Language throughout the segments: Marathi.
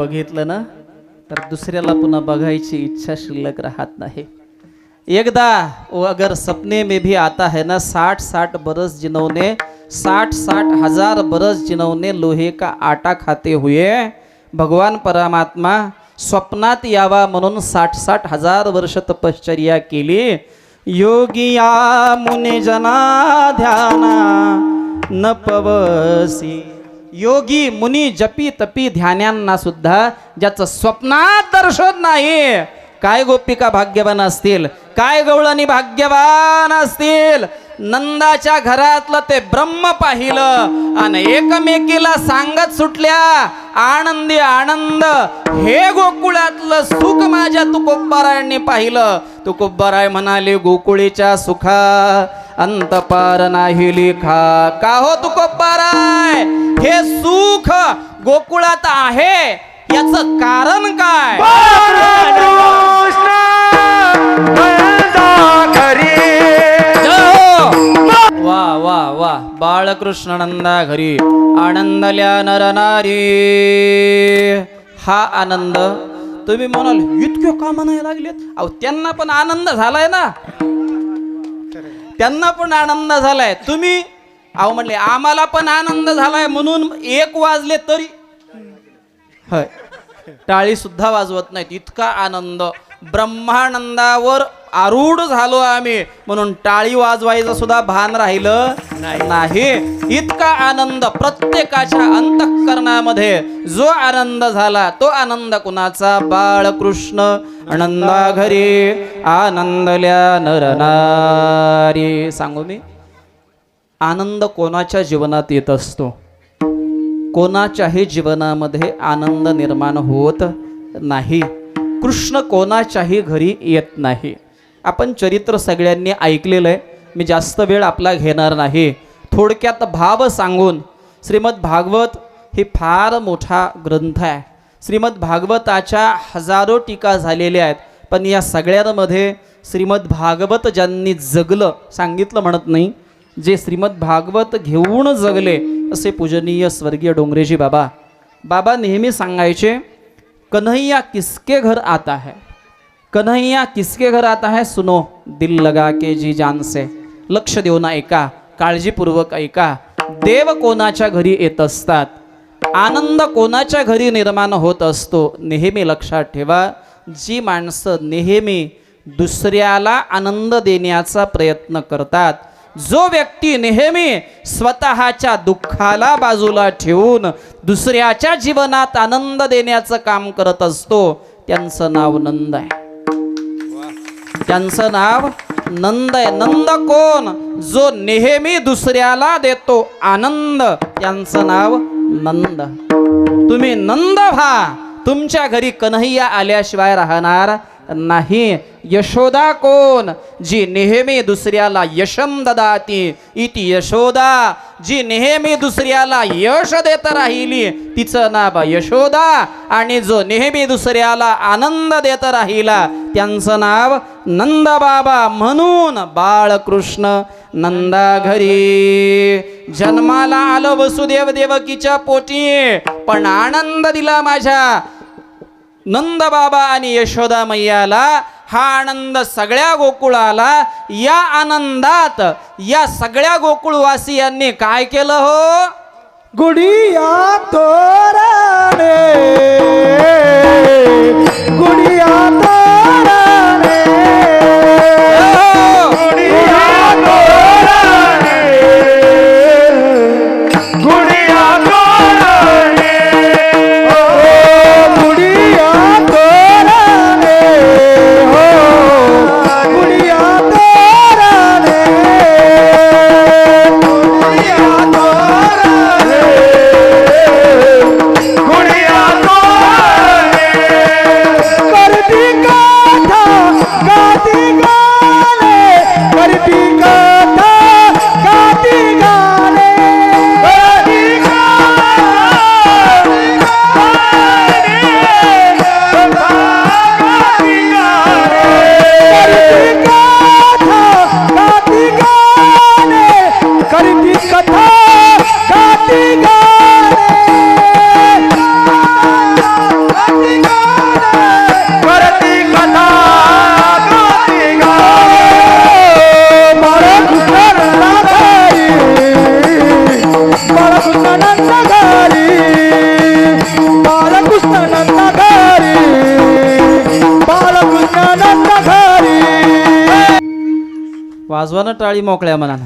बघितलं ना तर दुसऱ्याला पुन्हा बघायची इच्छा शिल्लक राहत नाही. एकदा वो अगर सपने में भी आता है ना 60-60 बरस जिन्होंने 60-60 हजार बरस जिन्होंने लोहे का आटा खाते हुए भगवान परमात्मा स्वप्नात यावा म्हणून 60-60 हजार वर्ष तपश्चर्या केली. योगिया मुनिजना ध्याना न पवसी. योगी मुनी जपी तपी ध्यानांना सुद्धा ज्याचं स्वप्नात दर्शन नाही, काय गोपिका भाग्यवान असतील, काय गवळणी भाग्यवान असतील. नंदाच्या घरातलं ते ब्रह्म पाहिलं आणि एकमेकीला सांगत सुटल्या आनंदी आनंद. हे गोकुळातलं सुख माझ्या तुकोबारायांनी पाहिलं. तुकोबाराय म्हणाले गोकुळीच्या सुखा अंत पार नाही लिखा. का हो तुकोबाराय, हे सुख गोकुळात आहे याचं कारण काय? वा वा वा. बाळकृष्ण नंदा घरी आनंदल्या नरनारी. हा आनंद तुम्ही म्हणाल इतक्या का म्हणायला लागलेत? अहो त्यांना पण आनंद झालाय ना, त्यांना पण आनंद झालाय. तुम्ही अहो म्हणले आम्हाला पण आनंद झालाय म्हणून 1 वाजले तरी होय टाळी सुद्धा वाजवत नाहीत. इतका आनंद ब्रह्मानंदावर आरूढ झालो आम्ही म्हणून टाळी वाजवायचं सुद्धा भान राहिलं नाही. इतका आनंद प्रत्येकाच्या अंतःकरणामध्ये जो आनंद झाला तो आनंद कुणाचा? बाळकृष्ण आनंदा घरी आनंदल्या नरनारी. सांगू मी, आनंद कोणाच्या जीवनात येत असतो? कोणाच्याही जीवनामध्ये आनंद निर्माण होत नाही. कृष्ण कोणाच्याही घरी येत नाही. आपण चरित्र सगळ्यांनी ऐकलेलं आहे, मी जास्त वेळ आपला घेणार नाही. थोडक्यात भाव सांगून, श्रीमद भागवत ही फार मोठा ग्रंथ आहे. श्रीमद भागवताच्या हजारो टीका झालेल्या आहेत, पण या सगळ्यांमध्ये श्रीमद भागवत ज्यांनी जगलं, सांगितलं म्हणत नाही, जे श्रीमद भागवत घेऊन जगले असे पूजनीय स्वर्गीय डोंगरेजी बाबा. बाबा नेहमी सांगायचे, कन्हैया किसके घर आता है, कन्हैया किसके घर आता है, सुनो दिल लगा के जी जान से. लक्ष देऊन ऐका, काळजीपूर्वक ऐका. देव कोणाच्या घरी येत असतात, आनंद कोणाच्या घरी निर्माण होत असतो. नेहमी लक्षात ठेवा, जी माणसं नेहमी दुसऱ्याला आनंद देण्याचा प्रयत्न करतात, जो व्यक्ती नेहमी स्वतःच्या दुःखाला बाजूला ठेवून दुसऱ्याच्या जीवनात आनंद देण्याचं काम करत असतो, त्यांचं नाव नंद आहे. त्यांचं नाव नंद आहे. नंद कोण? जो नेहमी दुसऱ्याला देतो आनंद, त्यांचं नाव नंद. तुम्ही नंद व्हा, तुमच्या घरी कन्हैया आल्याशिवाय राहणार नाही. यशोदा कोण? जी नेहमी दुसऱ्याला यशम ददाती इति यशोदा. जी नेहमी दुसऱ्याला यश देत राहिली तिचं नाव यशोदा. आणि जो नेहमी दुसऱ्याला आनंद देत राहिला त्यांचं नाव नंद बाबा. म्हणून बाळकृष्ण नंदा घरी जन्माला आलो वसुदेव देवकीच्या पोटी, पण आनंद दिला माझ्या नंद बाबा आणि यशोदा मैयाला. हा आनंद सगळ्या गोकुळाला. या आनंदात या सगळ्या गोकुळवासियांनी काय केलं हो? गुडिया तोरणे, गुडिया तोरणे, गुडिया तोरणे, गुडिया तोरणे, गुडिया तोरणे, गुडिया तोरणे, गुडिया तोरणे, गुडिया तोरणे. बाळकृष्ण नंद घरी बाळकृष्ण नंद घरी वाजवानं टाळी मोकळ्या मनानं.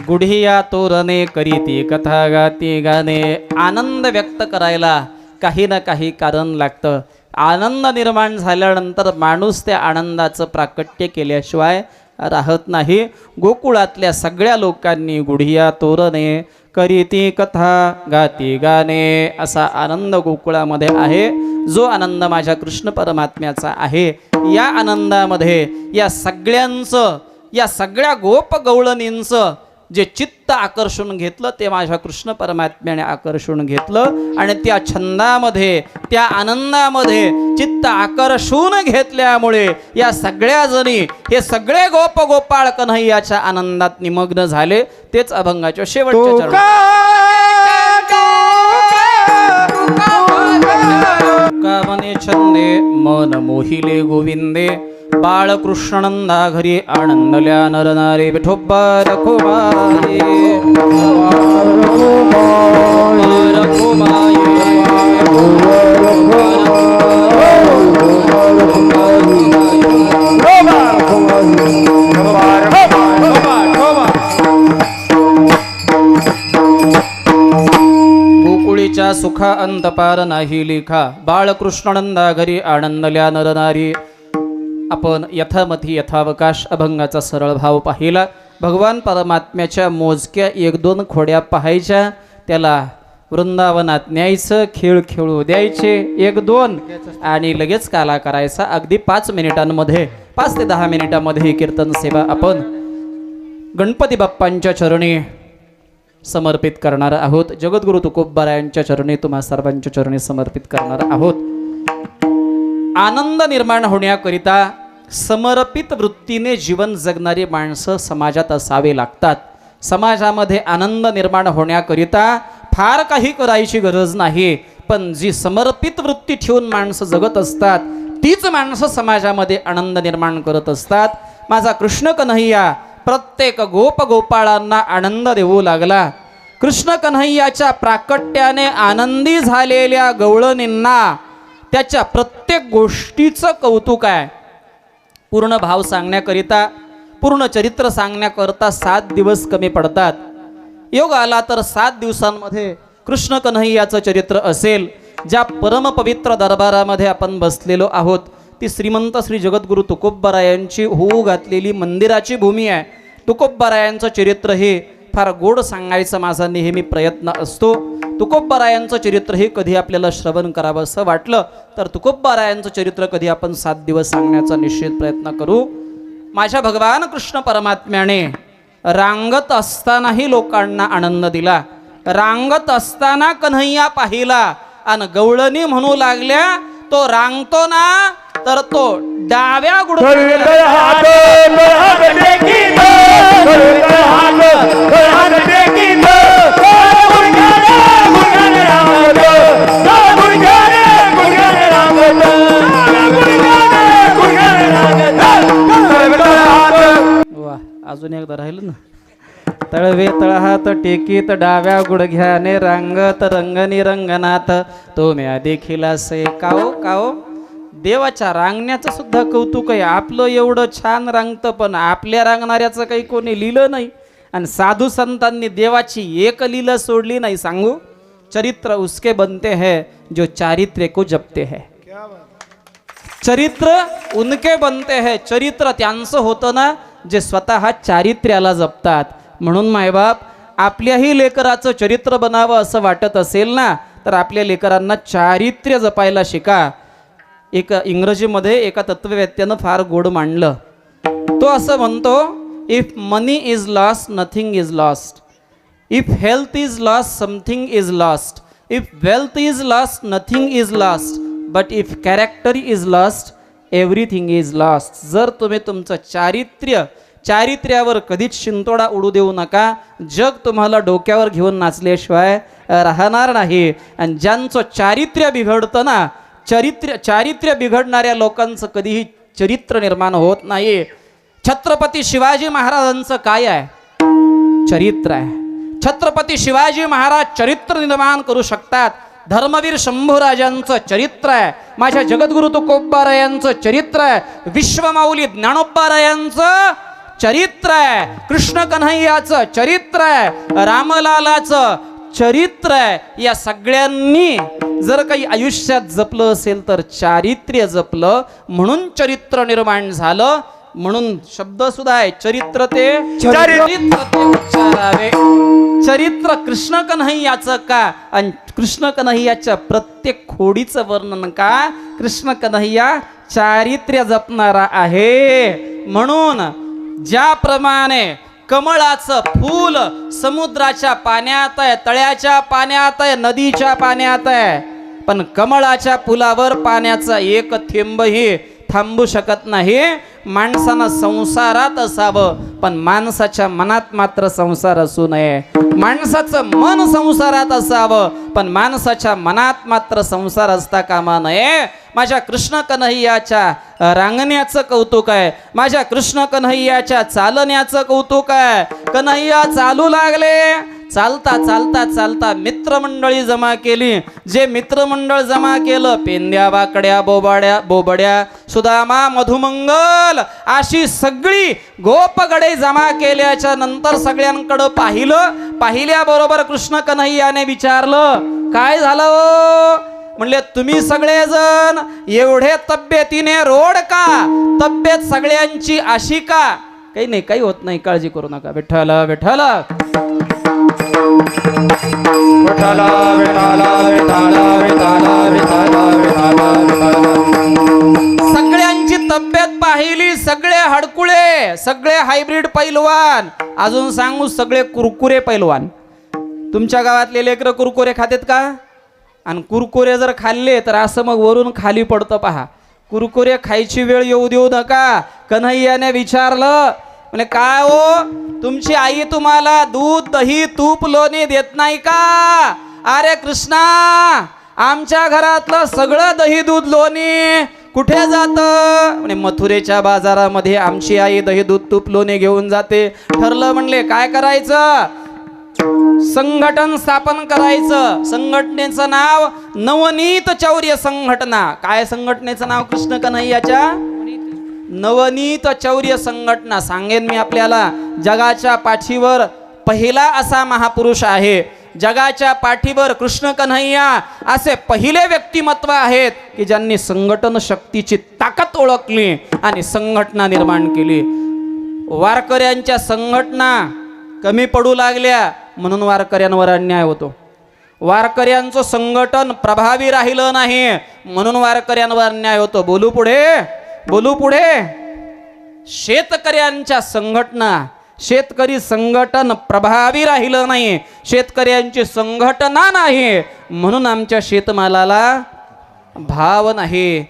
गुढिया तोरणे करीती कथा गाती गाणे. आनंद व्यक्त करायला काही ना काही कारण लागतं. आनंद निर्माण झाल्यानंतर माणूस त्या आनंदाचं प्राकट्य केल्याशिवाय राहत नाही. गोकुळातल्या सगळ्या लोकांनी गुढिया तोरणे करीती कथा गाती गाणे असा आनंद गोकुळामध्ये आहे, जो आनंद माझ्या कृष्ण परमात्म्याचा आहे. या आनंदामध्ये या सगळ्यांचं, या सगळ्या गोप गवळणींचं जे चित्त आकर्षून घेतलं ते माझ्या कृष्ण परमात्म्याने आकर्षून घेतलं. आणि त्या छंदामध्ये, त्या आनंदामध्ये चित्त आकर्षून घेतल्यामुळे या सगळ्या जणी, हे सगळे गोप गोपाळ कन्हैयाच्या आनंदात निमग्न झाले. तेच अभंगाच्या शेवटच्या चरण. का मने छंदे मन मोहिले गोविंदे. बाळकृष्णनंदा घरी आनंदल्या नरनारी विठोबा रखुमाई गोकुळीच्या सुखा अंत पार नाही लिखा. बाळकृष्णनंदा घरी आनंदल्या नरनारी. आपण यथामथी यथावकाश अभंगाचा सरळ भाव पाहिला. भगवान परमात्म्याच्या मोजक्या 1-2 खोड्या पाहायच्या, त्याला वृंदावनात न्यायचं, खेळ खेळू द्यायचे 1-2 आणि लगेच काला करायचा. अगदी 5 मिनिटांमध्ये, 5 ते 10 मिनिटांमध्ये ही कीर्तन सेवा आपण गणपती बाप्पांच्या चरणी समर्पित करणार आहोत. जगद्गुरु तुकोबारायांच्या चरणी, तुम्हा सर्वांच्या चरणी समर्पित करणार आहोत. आनंद निर्माण होण्याकरिता समर्पित वृत्तीने जीवन जगणारी माणसं समाजात असावे लागतात. समाजामध्ये आनंद निर्माण होण्याकरिता फार काही करायची गरज नाही, पण जी समर्पित वृत्ती ठेवून माणसं जगत असतात तीच माणसं समाजामध्ये आनंद निर्माण करत असतात. माझा कृष्ण कन्हैया प्रत्येक गोप गोपाळांना आनंद देऊ लागला. कृष्ण कन्हैयाच्या प्राकट्याने आनंदी झालेल्या गवळणींना त्याच्या प्रत्येक गोष्टीचं कौतुक आहे. पूर्ण भाव सांगण्याकरिता, पूर्ण चरित्र सांगण्याकरता 7 दिवस कमी पडतात. योग आला तर 7 दिवसांमध्ये कृष्ण कन्हैयाचं चरित्र असेल. ज्या परमपवित्र दरबारामध्ये आपण बसलेलो आहोत ती श्रीमंत श्री जगद्गुरु तुकोबारायांची होऊ घातलेली मंदिराची भूमी आहे. तुकोबारायांचं चरित्र हे फार गोड सांगायचा माझा नेहमी प्रयत्न असतो. तुकोबारायांचं चरित्र हे कधी आपल्याला श्रवण करावं असं वाटलं तर तुकोबारायांचं चरित्र कधी आपण 7 दिवस सांगण्याचा निश्चित प्रयत्न करू. माझ्या भगवान कृष्ण परमात्म्याने रांगत असतानाही लोकांना आनंद दिला. रांगत असताना कन्हैया पाहिला आणि गवळणी म्हणू लागल्या, तो रांगतो ना तर तो डाव्या अजून एकदा राहिलं ना. तळवे तळहात टेकीत डाव्या गुडघ्याने रांगत रंगनी रंगनाथ तो म्या देखील असे. काओ काओ, देवाच्या रांगण्याचं सुद्धा कौतुक आहे. आपलं एवढं छान रांगतं पण आपल्या रांगणाऱ्याचं काही कोणी लिहिलं नाही. आणि साधू संतांनी देवाची एक लीला सोडली नाही. सांगू, चरित्र उसके बनते हैं जो चारित्र्य को जपते हैं. चरित्र उनके बनते हैं. चरित्र त्यांचं होतं ना जे स्वतः चारित्र्याला जपतात. म्हणून मायबाप, आपल्याही लेकराचं चरित्र बनावं असं वाटत असेल ना तर आपल्या लेकरांना चारित्र्य जपायला शिका. एक इंग्रजीमध्ये एका तत्ववेत्यानं फार गोड मांडलं. तो असं म्हणतो, if money is lost nothing is lost. If health is lost something is lost. If wealth is lost nothing is lost. But if character is lost everything is lost. जर तुम्ही तुमचं चारित्र्यावर कधीच शिंतोडा उडू देऊ नका. जग तुम्हाला डोक्यावर घेऊन नाचल्याशिवाय राहणार नाही. आणि ज्यांचं चारित्र्य बिघडतं ना, चारित्र्य बिघडणाऱ्या लोकांचं कधीही चरित्र निर्माण होत नाही. छत्रपती शिवाजी महाराजांचं काय आहे? चरित्र आहे. छत्रपती शिवाजी महाराज चरित्र निर्माण करू शकतात. धर्मवीर शंभूराजांचं चरित्र आहे, माझ्या जगद्गुरु तुकोबारायांचं चरित्र आहे, विश्वमाऊली ज्ञानोबारायांचं चरित्र आहे, कृष्ण कन्हैयाचं चरित्र आहे, रामलालाचं चरित्र आहे. या सगळ्यांनी जर काही आयुष्यात जपलं असेल तर चारित्र्य जपलं, म्हणून चरित्र निर्माण झालं. म्हणून शब्द सुद्धा आहे, चरित्र ते उच्चारावे. चरित्र कृष्ण कन्हैयाचं का, आणि कृष्ण कन्हैयाच्या प्रत्येक खोडीचं वर्णन का, कृष्ण कन्हैया चारित्र्य जपणारा आहे. म्हणून ज्याप्रमाणे कमळाचं फूल समुद्राच्या पाण्यात आहे, तळ्याच्या पाण्यात आहे, नदीच्या पाण्यात आहे, पण कमळाच्या फुलावर पाण्याचा एक थेंबही थांबू शकत नाही. माणसानं संसारात असावं, पण माणसाच्या मनात मात्र संसार असू नये. माणसाचं मन संसारात असावं, पण माणसाच्या मनात मात्र संसार असता कामा नये. माझ्या कृष्ण कन्हैयाच्या रांगण्याचं कौतुक आहे, माझ्या कृष्ण कन्हैयाच्या चालण्याचं कौतुक आहे. कन्हैया चालू लागले, चालता चालता चालता मित्रमंडळी जमा केली. जे मित्रमंडळ जमा केलं, पेंद्या वाकड्या बोबड्या सुदामा मधुमंगल अशी सगळी गोपगडे जमा केल्याच्या नंतर सगळ्यांकडं पाहिल्याबरोबर कृष्ण कन्हैयाने विचारलं, काय झालं हो? म्हणले, तुम्ही सगळेजण एवढे तब्येतीने रोड का? तब्येत सगळ्यांची अशी का? काही नाही, काही होत नाही, काळजी करू नका. विठ्ठल विठ्ठल विठ्ठल सगळ्यांची तब्येत पाहिली. सगळे हडकुळे, सगळे हायब्रिड पैलवान, अजून सांगू सगळे कुरकुरे पैलवान. तुमच्या गावातले लेकरं कुरकुरे खातेत का? आणि कुरकुरे जर खाल्ले तर असं मग वरून खाली पडतं पहा. कुरकुरे खायची वेळ येऊ देऊ नका. कन्हैयाने विचारलं, म्हणजे काय हो, तुमची आई तुम्हाला दूध दही तूप लोणी देत नाही का? अरे कृष्णा, आमच्या घरातलं सगळं दही दूध लोणी कुठे जातं? म्हणजे मथुरेच्या बाजारामध्ये आमची आई दही दूध तूप लोणी घेऊन जाते. ठरलं म्हणले, काय करायचं? संघटन स्थापन करायचं. संघटनेचं नाव नवनीत चौर्य संघटना. काय संघटनेचं नाव कृष्ण कन्हैयाच्या? नवनीत चौर्य संघटना. सांगेन मी आपल्याला, जगाच्या पाठीवर पहिला असा महापुरुष आहे, जगाच्या पाठीवर कृष्ण कन्हैया असे पहिले व्यक्तिमत्व आहेत की ज्यांनी संघटन शक्तीची ताकद ओळखली आणि संघटना निर्माण केली. वारकऱ्यांच्या संघटना कमी पडू लागल्या म्हणून वारकऱ्यांवर अन्याय होतो. वारकऱ्यांचं संघटन प्रभावी राहिलं नाही म्हणून वारकऱ्यांवर अन्याय होतो. बोलू पुढे. शेतकऱ्यांच्या संघटना, शेतकरी संघटन प्रभावी राहिलं नाही, शेतकऱ्यांची संघटना नाही म्हणून आमच्या शेतमालाला भाव नाही.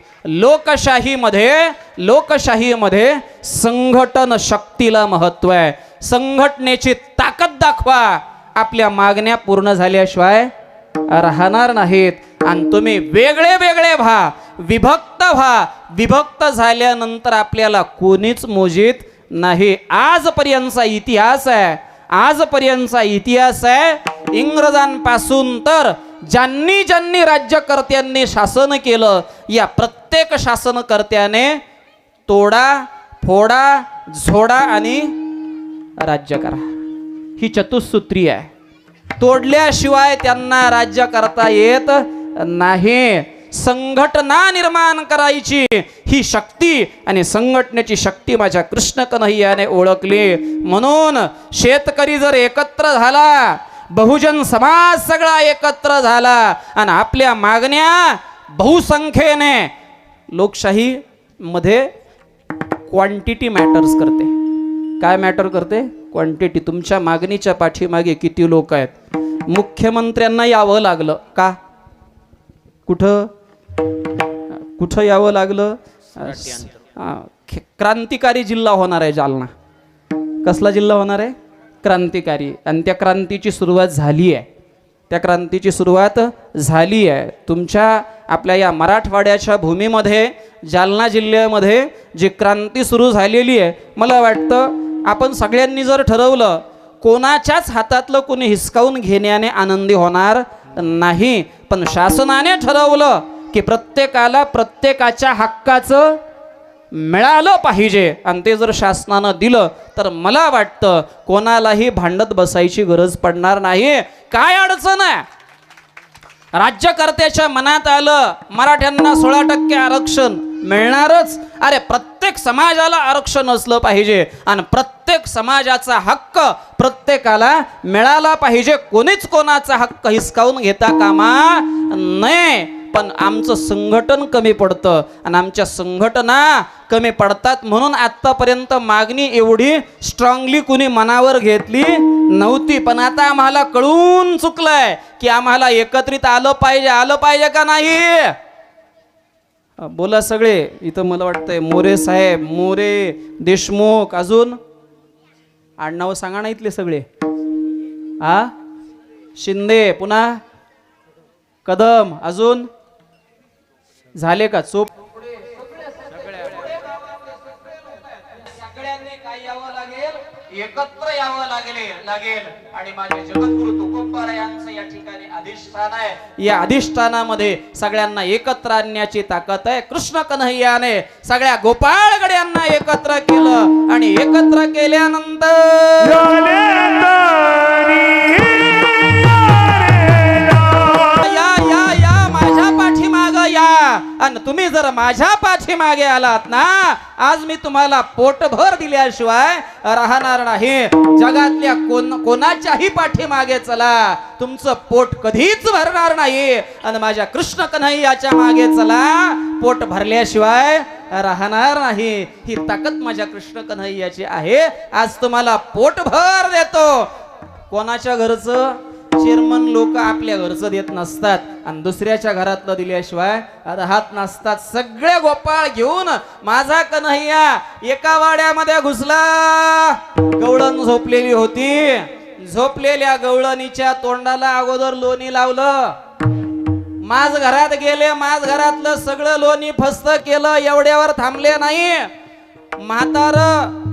लोकशाहीमध्ये संघटन शक्तीला महत्व आहे. संघटनेची ताकद दाखवा, आपल्या मागण्या पूर्ण झाल्याशिवाय राहणार नाहीत. आणि तुम्ही वेगळे व्हा, विभक्त झाल्यानंतर आपल्याला कोणीच मोजीत नाही. आजपर्यंतचा इतिहास आहे. इंग्रजांपासून तर ज्यांनी राज्यकर्त्यांनी शासन केलं, या प्रत्येक शासनकर्त्याने तोडा, फोडा, झोडा आणि राज्य करा ही चतुसूत्री आहे. तोडल्याशिवाय त्यांना राज्य करता येत नाही. संघटना निर्माण करायची ही शक्ती, आणि संघटनेची शक्ती माझ्या कृष्ण कन्हैयाने ओळखली. म्हणून शेतकरी जर एकत्र झाला, बहुजन समाज सगळा एकत्र झाला आणि आपल्या मागण्या बहुसंख्येने, लोकशाही मध्ये क्वांटिटी मॅटर्स करते. काय मॅटर करते? क्वांटिटी. तुमच्या मागणीच्या पाठीमागे किती लोक आहेत? मुख्यमंत्र्यांना यावं लागलं का? कुठं यावं लागलं? क्रांतिकारी जिल्हा होणार आहे जालना. कसला जिल्हा होणार आहे? क्रांतिकारी. आणि त्या क्रांतीची सुरुवात झाली आहे. तुमच्या आपल्या या मराठवाड्याच्या भूमीमध्ये, जालना जिल्ह्यामध्ये जी क्रांती सुरू झालेली आहे, मला वाटतं आपण सगळ्यांनी जर ठरवलं, कोणाच्याच हातातलं कोणी हिसकावून घेण्याने आनंदी होणार नाही. पण शासनाने ठरवलं की प्रत्येकाला प्रत्येकाच्या हक्काचं मिळालं पाहिजे आणि ते जर शासनानं दिलं तर मला वाटतं कोणालाही भांडत बसायची गरज पडणार नाही. काय अडचण आहे? राज्यकर्त्याच्या मनात आलं मराठ्यांना 16% आरक्षण मिळणारच. अरे प्रत्येक समाजाला आरक्षण असलं पाहिजे आणि प्रत्येक समाजाचा हक्क प्रत्येकाला मिळाला पाहिजे. कोणीच कोणाचा हक्क हिसकावून घेता कामा नये. पण आमचं संघटन कमी पडतं आणि आमच्या संघटना कमी पडतात म्हणून आतापर्यंत मागणी एवढी स्ट्रॉंगली कुणी मनावर घेतली नव्हती. पण आता आम्हाला कळून चुकलंय की आम्हाला एकत्रित आलं पाहिजे का नाही? बोला सगळे. इथं मला वाटतंय मोरे साहेब, मोरे, देशमुख, अजून आडनाव सांगा ना इथले सगळे. शिंदे, पुन्हा कदम, अजून झाले का? चोप. सगळ्यांनी काय यावं लागेल? एकत्र यावं लागेल आणि माझे जगद्गुरु तुकोबा यांचं या ठिकाणी अधिष्ठान आहे. या अधिष्ठानामध्ये सगळ्यांना एकत्र आणण्याची ताकद आहे. कृष्ण कन्हैयाने सगळ्या गोपाळगड्यांना एकत्र केलं आणि एकत्र केल्यानंतर आणि तुम्ही जर माझ्या पाठीमागे आलात ना, आज मी तुम्हाला पोटभर दिल्याशिवाय राहणार नाही. जगातल्या कोणाच्याही पाठीमागे चला, तुमचं पोट कधीच भरणार नाही. आणि माझ्या कृष्ण कन्हैयाच्या मागे चला, पोट भरल्याशिवाय राहणार नाही. ही ताकद माझ्या कृष्ण कन्हैयाची आहे. आज तुम्हाला पोटभर देतो. कोणाच्या घरचं? चेअरमन लोक आपल्या घरचं देत नसतात आणि दुसऱ्याच्या घरातलं दिल्याशिवाय राहत नसतात. सगळे गोपाळ घेऊन माझा कन्हैया एका वाड्यामध्ये घुसला. गवळण झोपलेली होती. झोपलेल्या गवळणीच्या तोंडाला अगोदर लोणी लावलं. माझ घरात गेले, माझ घरातलं सगळं लोणी फस्त केलं. एवढ्यावर थांबले नाही.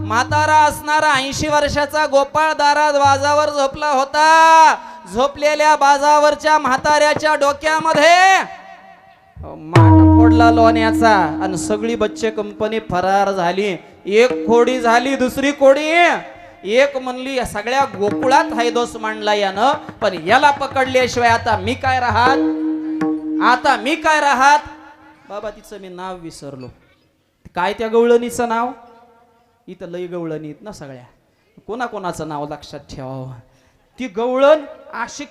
म्हातारा असणारा 80 वर्षाचा गोपाळ दारात बाजावर झोपला होता. झोपलेल्या बाजावरच्या म्हाताऱ्याच्या डोक्यामध्ये माठ फोडला लोण्याचा आणि सगळी बच्चे कंपनी फरार झाली. एक खोडी झाली, दुसरी खोडी. एक म्हणली सगळ्या गोकुळात हाय दोष मांडला यानं, पण याला पकडल्याशिवाय आता मी काय राहत. बाबा तिचं मी नाव विसरलो. काय त्या गवळणीचं नाव? इथं लई गवळणी आहेत ना सगळ्या. कोणाचं नाव लक्षात ठेवावं. ती गवळण अशी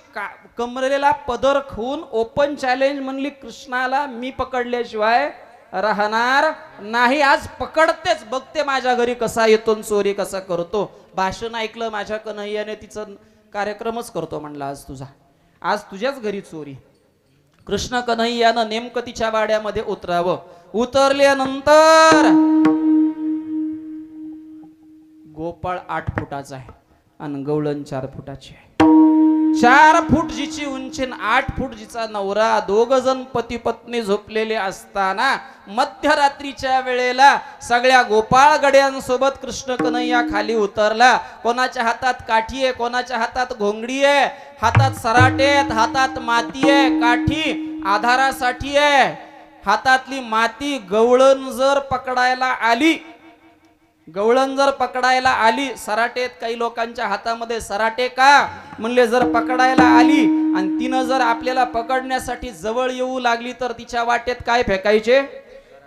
कमरेला पदर खाऊन ओपन चॅलेंज म्हणली, कृष्णाला मी पकडल्याशिवाय राहणार नाही. आज पकडतेच. बघते माझ्या घरी कसा येतो, चोरी कसा करतो. भाषण ऐकलं माझ्या कन्हैयाने, तिचं कार्यक्रमच करतो म्हणला आज तुझ्याच घरी चोरी. कृष्ण कन्हैयानं नेमकं तिच्या वाड्यामध्ये उतरावं. उतरल्यानंतर गोपाळ 8 फुटाचा आहे आणि गवळण 4 फुटाची आहे. 4 फूट जिची उंची, 8 फूट जिचा नवरा, 2 जण पती पत्नी झोपलेले असताना मध्यरात्रीच्या वेळेला सगळ्या गोपाळ गड्यांसोबत कृष्ण कन्हैया खाली उतरला. कोणाच्या हातात काठी आहे, कोणाच्या हातात घोंगडी आहे, हातात सराटे आहेत, हातात माती आहे. काठी आधारासाठी आहे, हातातली माती. गवळण जर पकडायला आली, सराटेत काही लोकांच्या हातामध्ये सराटे का म्हणले, जर पकडायला आली आणि तिनं जर आपल्याला पकडण्यासाठी जवळ येऊ लागली तर तिच्या वाटेत काय फेकायचे?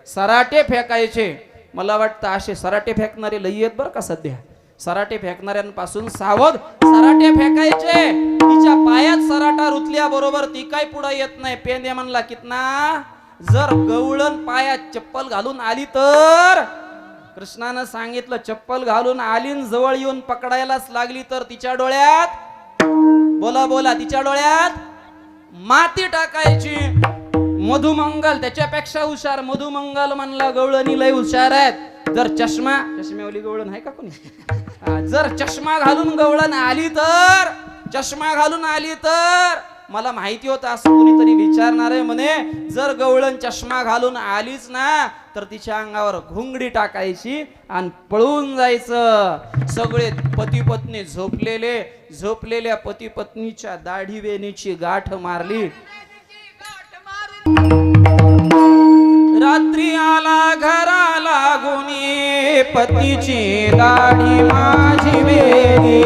सराटे फेकायचे. मला वाटतं असे सराटे फेकणारे लई आहेत बरं का सध्या. सराटे फेकणाऱ्यांपासून सावध. सराटे फेकायचे. तिच्या पायात सराटा रुतल्याबरोबर ती काय पुढे येत नाही. पेंदे म्हणला कितना. जर गवळण पायात चप्पल घालून आली तर कृष्णानं सांगितलं, चप्पल घालून आली जवळ येऊन पकडायलाच लागली तर तिच्या डोळ्यात बोला तिच्या डोळ्यात माती टाकायची. मधुमंगल त्याच्यापेक्षा हुशार. मधुमंगल म्हणला गवळणी लय हुशार आहेत. जर चष्म्यावली गवळण आहे का कोणी? जर चष्मा घालून गवळण आली तर मला माहिती होतं असं कुणीतरी विचारणार आहे म्हणे. जर गवळण चष्मा घालून आलीच ना तर तिच्या अंगावर घुंगडी टाकायची आणि पळून जायचं. सगळे पती पत्नी झोपलेल्या पती पत्नीच्या दाढी वेणीची गाठ मारली. रात्री आला घराला गुनी पतीची दाढी माझी वेणी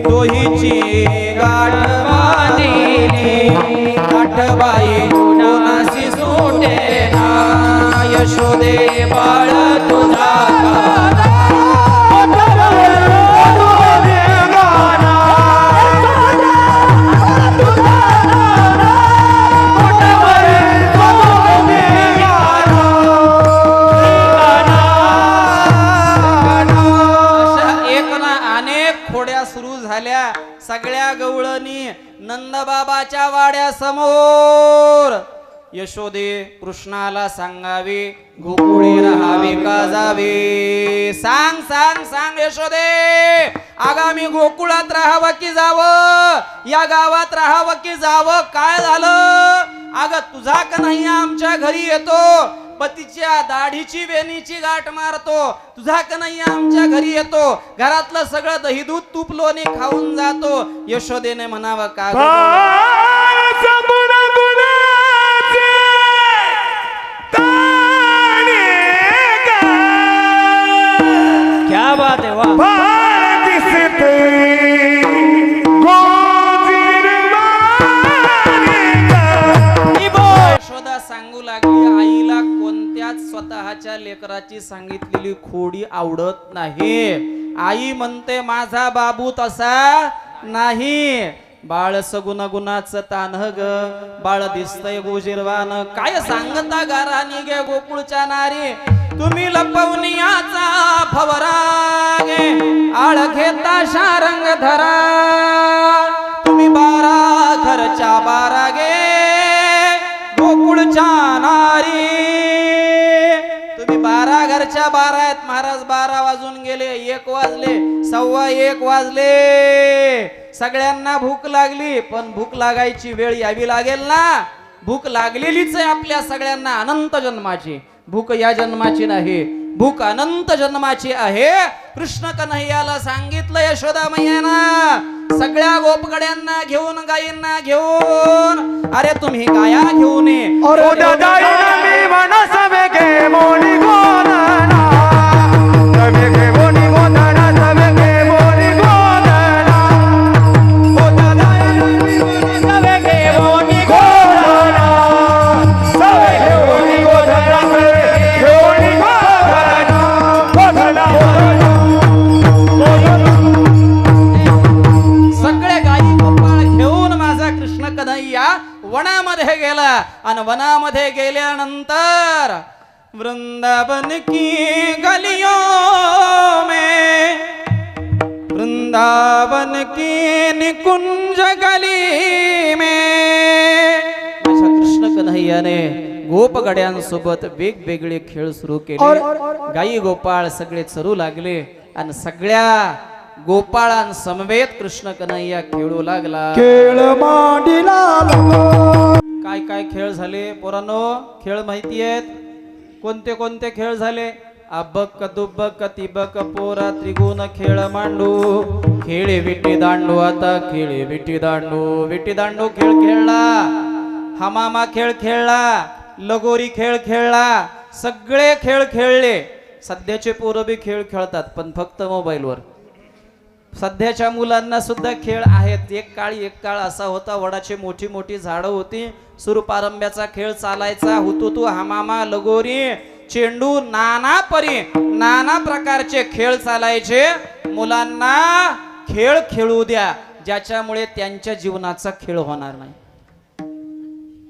दोहीची गाठ बांधिली. गाठबाई कोणाशी सुटे ना यशोदे बाळ तुझा सुरू झाल्या. सगळ्या गवळणी नंदबाबाच्या वाड्या समोर यशोदे कृष्णाला सांगावे गोकुळी राहावे का जावे. सांग सांग सांग यशोदे, आगामी गोकुळात राहावं की जावं, या गावात राहावं की जावं, काय झालं. अगं तुझा कन्हैया आमच्या घरी येतो, पतीच्या दाढीची वेणीची गाठ मारतो. तुझा कन्हैया आमच्या घरी येतो, घरातलं सगळं दही दूध तूप लोणी खाऊन जातो. यशोदेने म्हणावं का क्या बात है वाह. यशोदा सांगू लागली आईला कोणत्याच स्वतःच्या लेकराची सांगितलेली खोडी आवडत नाही. आई म्हणते माझा बाबू तसा नाही. बाळ सगुण गुणाचं तान्ह ग, बाळ दिसतय गोजिरवान. काय सांगता गारानी गे गोकुळच्या नारी, तुम्ही लपवनियाचा फवरा गे, आळ घेता शारंग धरा. तुम्ही 12 घरच्या 12 गे गोकुळच्या नारी. तुम्ही 12 घरच्या 12 आहेत महाराज. 12 वाजून गेले, 1 वाजले, 1:15 वाजले. सगळ्यांना भूक लागली, पण भूक लागायची वेळ यावी लागेल ना. भूक लागलेलीच आहे आपल्या सगळ्यांना अनंत जन्माची. भूक या जन्माची नाही, भूक अनंत जन्माची आहे. कृष्ण कन्हैयाला सांगितलं यशोदा मैयाना, सगळ्या गोपगड्यांना घेऊन गायींना घेऊन, अरे तुम्ही गाया घेऊन ये. वनामध्ये गेला आणि वनामध्ये गेल्यानंतर वृंदावन की गलियों में, वृंदावन की निकुंज गली में अशा कृष्ण कन्हैयाने गोपगड्यांसोबत वेगवेगळे खेळ सुरू केले. गाई गोपाळ सगळे चरू लागले आणि सगळ्या गोपाळांसमवेत कृष्ण कन्हैया खेळू लागला. खेळ मांडीला काय काय खेळ झाले पोरांनो, खेळ माहिती आहेत? कोणते कोणते खेळ झाले? अबक दुबक तिबक पोरा त्रिगुण खेळ मांडू, खेळे विटी दांडू. आता खेळे विटी दांडू. विटी दांडू खेळ खेळला, हमामा खेळ खेळला, लगोरी खेळ खेळला, सगळे खेळ खेळले. सध्याचे पोरं बी खेळ खेळतात पण फक्त मोबाईलवर. सध्याच्या मुलांना सुद्धा खेळ आहेत. एक काळ असा होता, वडाची मोठी मोठी झाडं होती, सुरपारंब्याचा खेळ चालायचा, हुतुतू हमामा लगोरी चेंडू, नाना प्रकारचे खेळ चालायचे. मुलांना खेळ खेळू द्या ज्याच्यामुळे त्यांच्या जीवनाचा खेळ होणार नाही.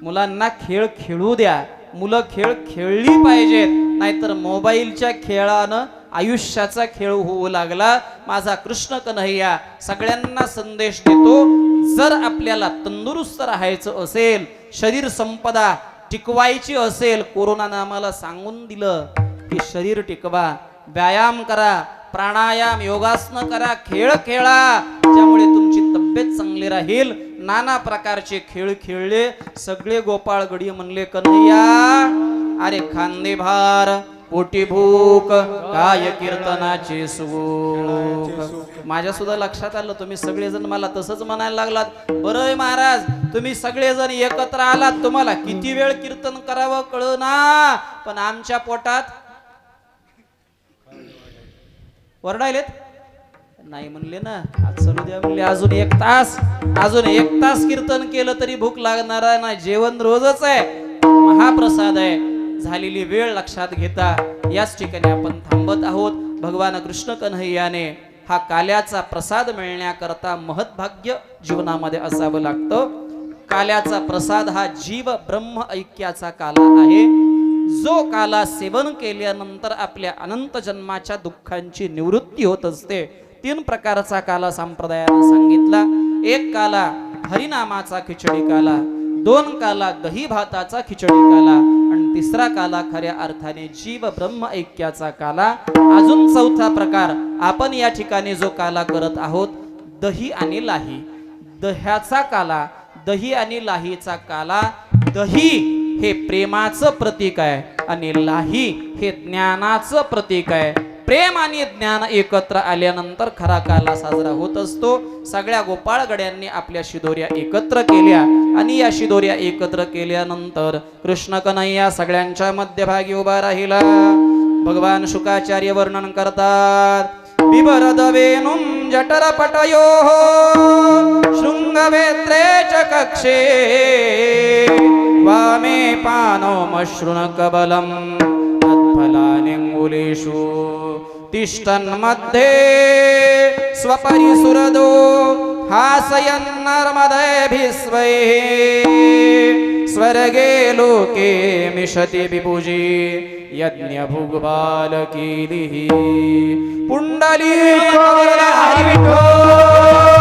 मुलांना खेळ खेळू द्या, मुलं खेळ खेळली पाहिजेत, नाहीतर मोबाईलच्या खेळानं आयुष्याचा खेळ होऊ लागला. माझा कृष्ण कन्हैया सगळ्यांना संदेश देतो, जर आपल्याला तंदुरुस्त राहायचं असेल, शरीर संपदा टिकवायची असेल, कोरोनानं आम्हाला सांगून दिलं की शरीर टिकवा, व्यायाम करा, प्राणायाम योगासनं करा, खेळ खेळा, त्यामुळे तुमची तब्येत चांगली राहील. नाना प्रकारचे खेळ खेळले. सगळे गोपाळ गडी म्हणले कन्हैया अरे खांदे भार पोटी भूक काय कीर्तनाचे सुख. माझ्या सुद्धा लक्षात आलं तुम्ही सगळेजण मला तसंच म्हणायला लागलात. बरं महाराज तुम्ही सगळेजण एकत्र आलात, तुम्हाला किती वेळ कीर्तन करावं कळना, पण आमच्या पोटात वरडायलेत नाही म्हणले ना. आज चलू द्या म्हणले अजून एक तास कीर्तन केलं तरी भूक लागणार नाही. जेवण रोजच आहे, महाप्रसाद आहे. झालेली वेळ लक्षात घेता याच ठिकाणी आपण थांबत आहोत. भगवान कृष्ण कन्हैयाने हा काल्याचा प्रसाद मिळण्याकरता महत्भाग्य जीवनामध्ये असावं लागतं. काल्याचा प्रसाद हा जीव ब्रह्म ऐक्याचा काला आहे. जो काला सेवन केल्यानंतर आपल्या अनंत जन्माच्या दुःखांची निवृत्ती होत असते. 3 प्रकारचा काला संप्रदायाने सांगितला. एक काला हरिनामाचा खिचडी काला, 2 काला दही भाताचा खिचडी काला आणि 3रा काला खऱ्या अर्थाने जीव ब्रह्म ऐक्याचा काला. अजून 4था प्रकार आपण या ठिकाणी जो काला करत आहोत दही आणि लाही. दह्याचा काला, दही आणि लाहीचा काला. दही हे प्रेमाचं प्रतीक आहे आणि लाही हे ज्ञानाचं प्रतीक आहे. प्रेम आणि ज्ञान एकत्र आल्यानंतर खरा काला साजरा होत असतो. सगळ्या गोपाळ गड्यांनी आपल्या शिदोऱ्या एकत्र केल्या आणि या शिदोऱ्या एकत्र केल्यानंतर कृष्ण कन्हैया सगळ्यांच्या मध्यभागी उभा राहिला. भगवान शुकाचार्य वर्णन करतात. बिभरद वेणुं जठर पटयोः शृंगवेत्रे च कक्षे वामे पानो मश्रुण कबलं तत्फलानिङ्गुलीषु तिष्ठन्मध्ये स्वपरिसुरदो हासयन्नर्मदैभिस्वैः स्वर्गे लोके मिषति विभुजी यज्ञभुग्बालकीलिः पुण्डलीक हरि विठ्ठल